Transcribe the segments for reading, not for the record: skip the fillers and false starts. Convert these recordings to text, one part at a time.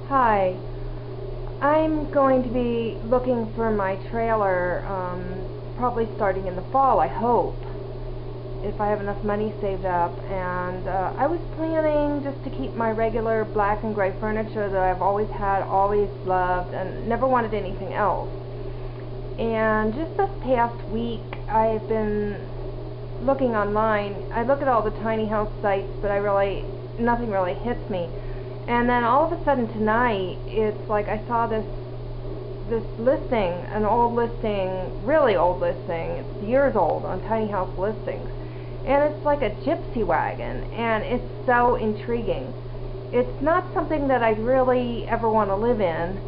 Hi, I'm going to be looking for my trailer probably starting in the fall, I hope, if I have enough money saved up. And I was planning just to keep my regular black and gray furniture that I've always had, always loved, and never wanted anything else. And just this past week I've been looking online. I look at all the tiny house sites, but nothing really hits me. And then all of a sudden tonight, it's like I saw this listing, an old listing, really old listing, it's years old, on tiny house listings. And it's like a gypsy wagon, and it's so intriguing. It's not something that I'd really ever want to live in.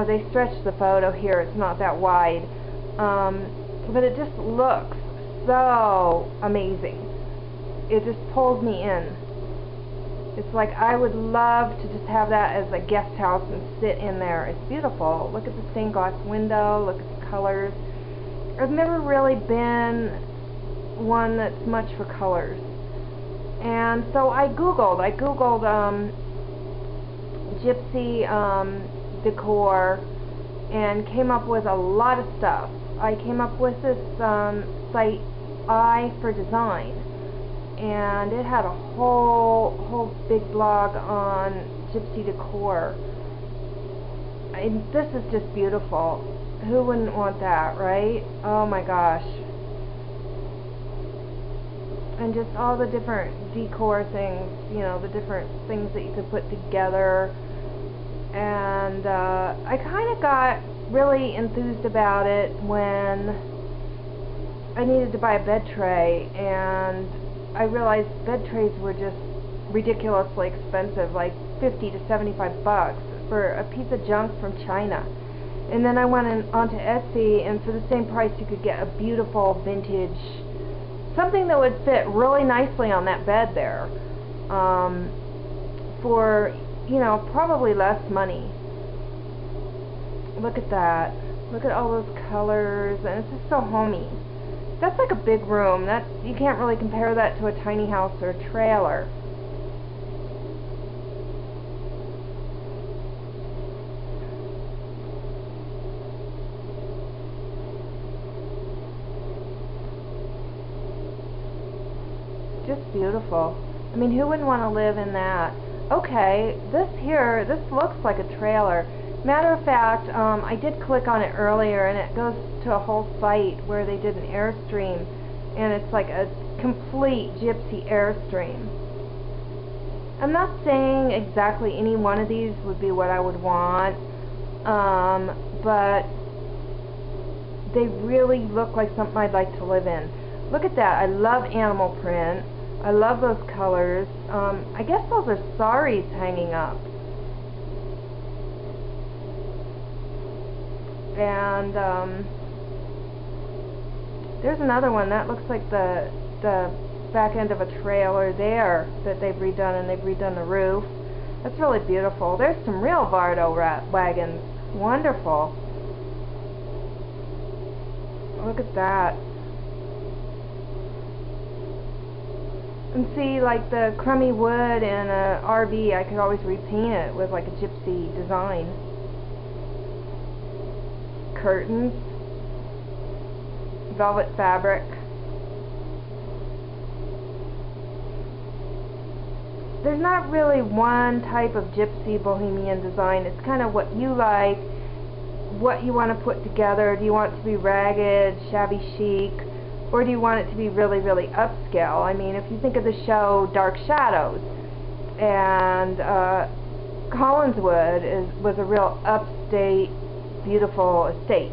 They stretched the photo here, it's not that wide. But it just looks so amazing. It just pulls me in. It's like I would love to just have that as a guest house and sit in there. It's beautiful. Look at the stained glass window, look at the colors. I've never really been one that's much for colors. And so I googled Gypsy Decor and came up with a lot of stuff. I came up with this site, I for Design. And it had a whole big blog on Gypsy Decor. This is just beautiful. Who wouldn't want that, right? Oh my gosh. And just all the different decor things, you know, the different things that you could put together. And I kind of got really enthused about it when I needed to buy a bed tray, and I realized bed trays were just ridiculously expensive, like 50 to 75 bucks for a piece of junk from China. And then I went onto Etsy, and for the same price you could get a beautiful vintage, something that would fit really nicely on that bed there, for, you know, probably less money. Look at that. Look at all those colors, and it's just so homey. That's like a big room. You can't really compare that to a tiny house or a trailer. Just beautiful. I mean, who wouldn't want to live in that? Okay, this looks like a trailer. Matter of fact, I did click on it earlier, and it goes to a whole site where they did an Airstream, and it's like a complete Gypsy Airstream. I'm not saying exactly any one of these would be what I would want, but they really look like something I'd like to live in. Look at that. I love animal print. I love those colors. I guess those are saris hanging up. And there's another one that looks like the back end of a trailer there that they've redone, and they've redone the roof. That's really beautiful. There's some real Vardo wagons. Wonderful. Look at that. And see, like the crummy wood in a RV, I could always repaint it with like a gypsy design. Curtains, velvet fabric. There's not really one type of gypsy bohemian design. It's kind of what you like, what you want to put together. Do you want it to be ragged, shabby chic, or do you want it to be really, really upscale? I mean, if you think of the show Dark Shadows, and Collinswood was a real upstate, beautiful estate.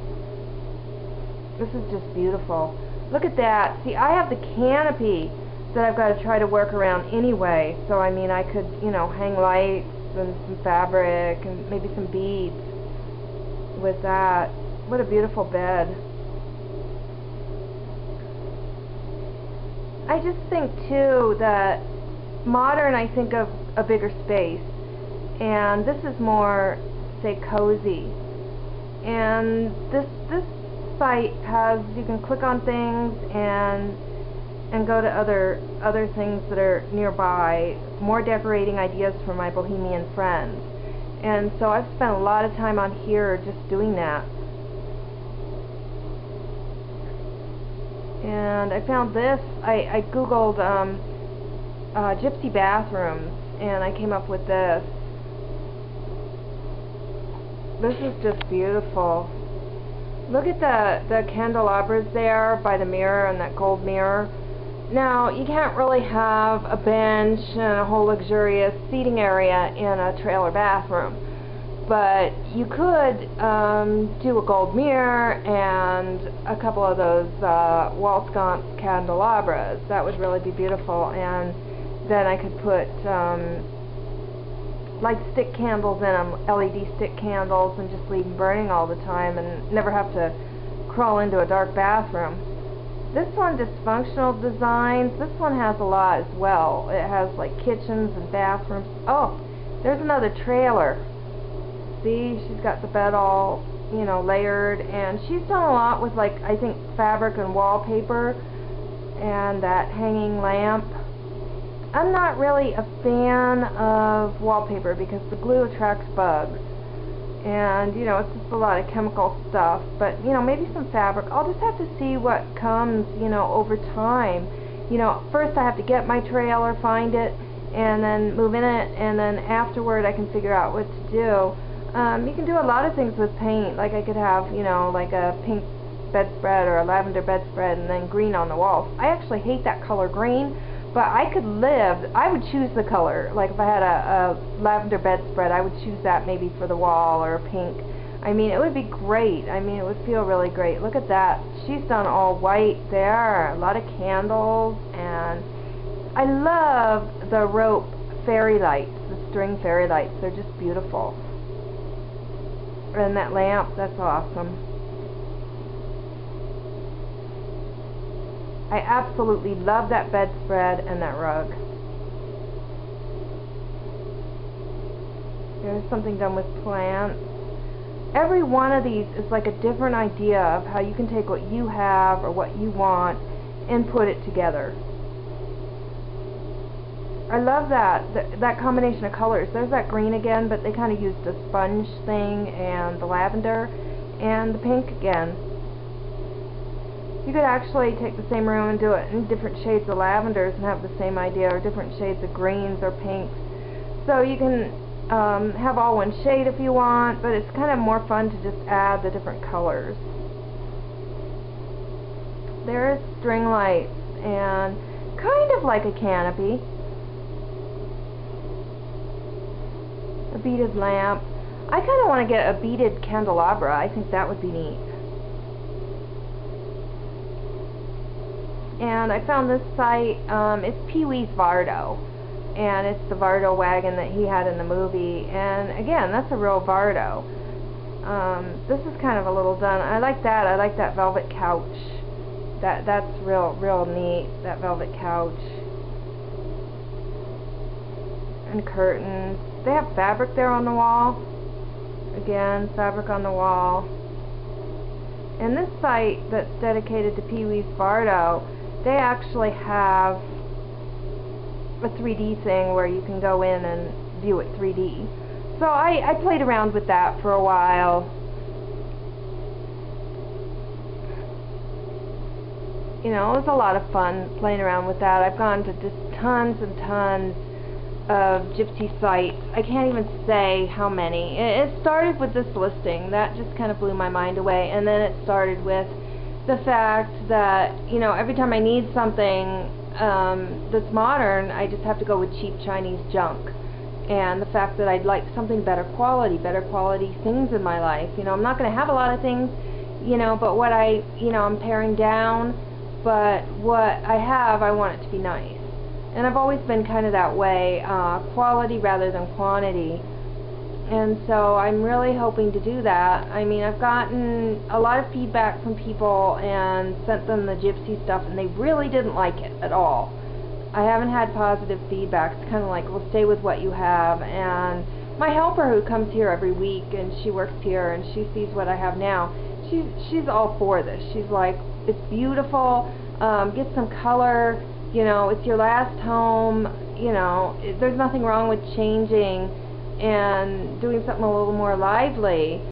This is just beautiful. Look at that. See, I have the canopy that I've got to try to work around anyway. So I mean, I could, you know, hang lights and some fabric and maybe some beads with that. What a beautiful bed. I just think too that modern, I think of a bigger space, and this is more, say, cozy. And this site has, you can click on things and go to other things that are nearby, more decorating ideas for my Bohemian friends. And so I've spent a lot of time on here just doing that. And I found this, I googled Gypsy bathrooms, and I came up with this. This is just beautiful. Look at the candelabras there by the mirror and that gold mirror. Now, you can't really have a bench and a whole luxurious seating area in a trailer bathroom, but you could do a gold mirror and a couple of those wall sconce candelabras. That would really be beautiful. And then I could put like stick candles in them, LED stick candles, and just leave them burning all the time and never have to crawl into a dark bathroom. This one, Dysfunctional Designs, this one has a lot as well. It has like kitchens and bathrooms. Oh, there's another trailer. See, she's got the bed all, you know, layered, and she's done a lot with, like, I think fabric and wallpaper and that hanging lamp. I'm not really a fan of wallpaper because the glue attracts bugs, and you know, it's just a lot of chemical stuff. But you know, maybe some fabric. I'll just have to see what comes, you know, over time. You know, first I have to get my trailer, find it, and then move in it, and then afterward I can figure out what to do. You can do a lot of things with paint. Like I could have, you know, like a pink bedspread or a lavender bedspread and then green on the walls. I actually hate that color green, but I could live, I would choose the color. Like if I had a lavender bedspread, I would choose that maybe for the wall, or a pink. I mean, it would be great. I mean, it would feel really great. Look at that. She's done all white there. A lot of candles. And I love the rope fairy lights, the string fairy lights. They're just beautiful. And that lamp, that's awesome. I absolutely love that bedspread and that rug. There's something done with plants. Every one of these is like a different idea of how you can take what you have or what you want and put it together. I love that combination of colors. There's that green again, but they kind of used a sponge thing, and the lavender, and the pink again. You could actually take the same room and do it in different shades of lavenders and have the same idea, or different shades of greens or pinks. So you can have all one shade if you want, but it's kind of more fun to just add the different colors. There's string lights and kind of like a canopy. A beaded lamp. I kind of want to get a beaded candelabra. I think that would be neat. And I found this site, it's Pee-wee's Vardo, and it's the Vardo wagon that he had in the movie, and again, that's a real Vardo. This is kind of a little done. I like that velvet couch. That's real neat, that velvet couch. And curtains. They have fabric there on the wall. Again, fabric on the wall. And this site that's dedicated to Pee-wee's Vardo, they actually have a 3D thing where you can go in and view it 3D. So I played around with that for a while. You know, it was a lot of fun playing around with that. I've gone to just tons and tons of Gypsy sites. I can't even say how many. It started with this listing. That just kind of blew my mind away. And then it started with the fact that, you know, every time I need something that's modern, I just have to go with cheap Chinese junk. And the fact that I'd like something better quality things in my life. You know, I'm not going to have a lot of things, you know, but what I'm paring down, but what I have, I want it to be nice. And I've always been kind of that way, quality rather than quantity. And so I'm really hoping to do that. I mean, I've gotten a lot of feedback from people and sent them the Gypsy stuff, and they really didn't like it at all. I haven't had positive feedback. It's kind of like, well, stay with what you have. And my helper, who comes here every week, and she works here, and she sees what I have now, she's all for this. She's like, it's beautiful, get some color, you know, it's your last home, you know, there's nothing wrong with changing and doing something a little more lively.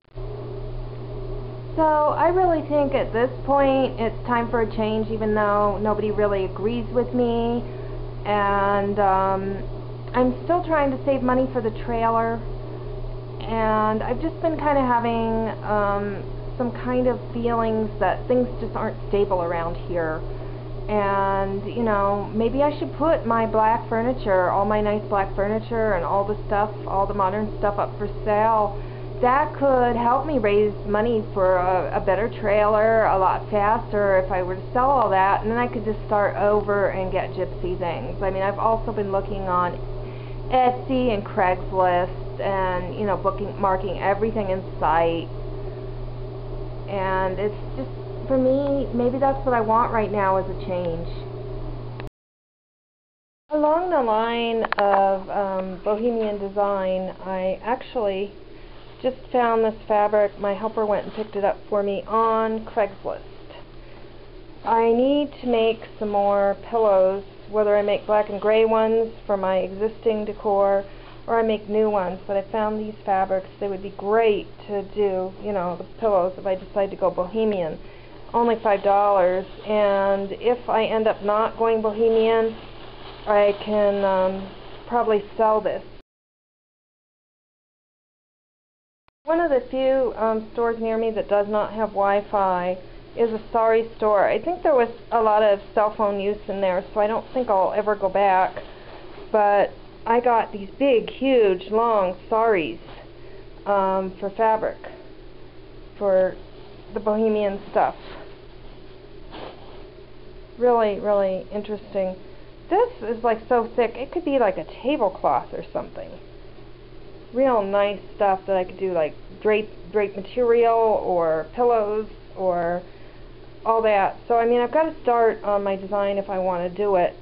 So I really think at this point it's time for a change, even though nobody really agrees with me, and I'm still trying to save money for the trailer, and I've just been kind of having some kind of feelings that things just aren't stable around here. And, you know, maybe I should put my black furniture, all my nice black furniture and all the stuff, all the modern stuff up for sale. That could help me raise money for a better trailer a lot faster if I were to sell all that, and then I could just start over and get Gypsy things. I mean, I've also been looking on Etsy and Craigslist and, you know, marking everything in sight. And it's just, for me, maybe that's what I want right now, is a change. Along the line of Bohemian design, I actually just found this fabric. My helper went and picked it up for me on Craigslist. I need to make some more pillows, whether I make black and gray ones for my existing decor or I make new ones, but I found these fabrics. They would be great to do, you know, the pillows if I decide to go Bohemian. Only $5, and if I end up not going Bohemian, I can probably sell this. One of the few stores near me that does not have Wi-Fi is a sari store. I think there was a lot of cell phone use in there, so I don't think I'll ever go back. But I got these big, huge, long saris for fabric, for the Bohemian stuff. Really, really interesting. This is like so thick, it could be like a tablecloth or something. Real nice stuff that I could do like drape material or pillows or all that. So I mean, I've got to start on my design if I want to do it.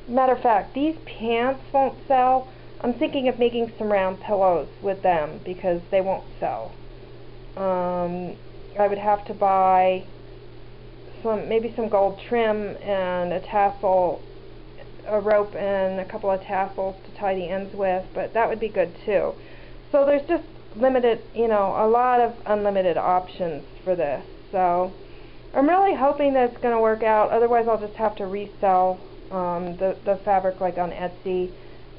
Matter of fact, these pants won't sell. I'm thinking of making some round pillows with them because they won't sell. I would have to buy maybe some gold trim and a tassel, a rope and a couple of tassels to tie the ends with, but that would be good too. So there's just limited, you know, a lot of unlimited options for this. So I'm really hoping that it's going to work out. Otherwise I'll just have to resell the fabric like on Etsy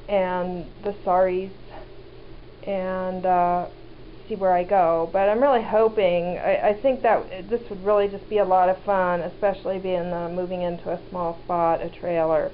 and the saris and see where I go. But I'm really hoping, I think that this would really just be a lot of fun, especially being moving into a small spot, a trailer.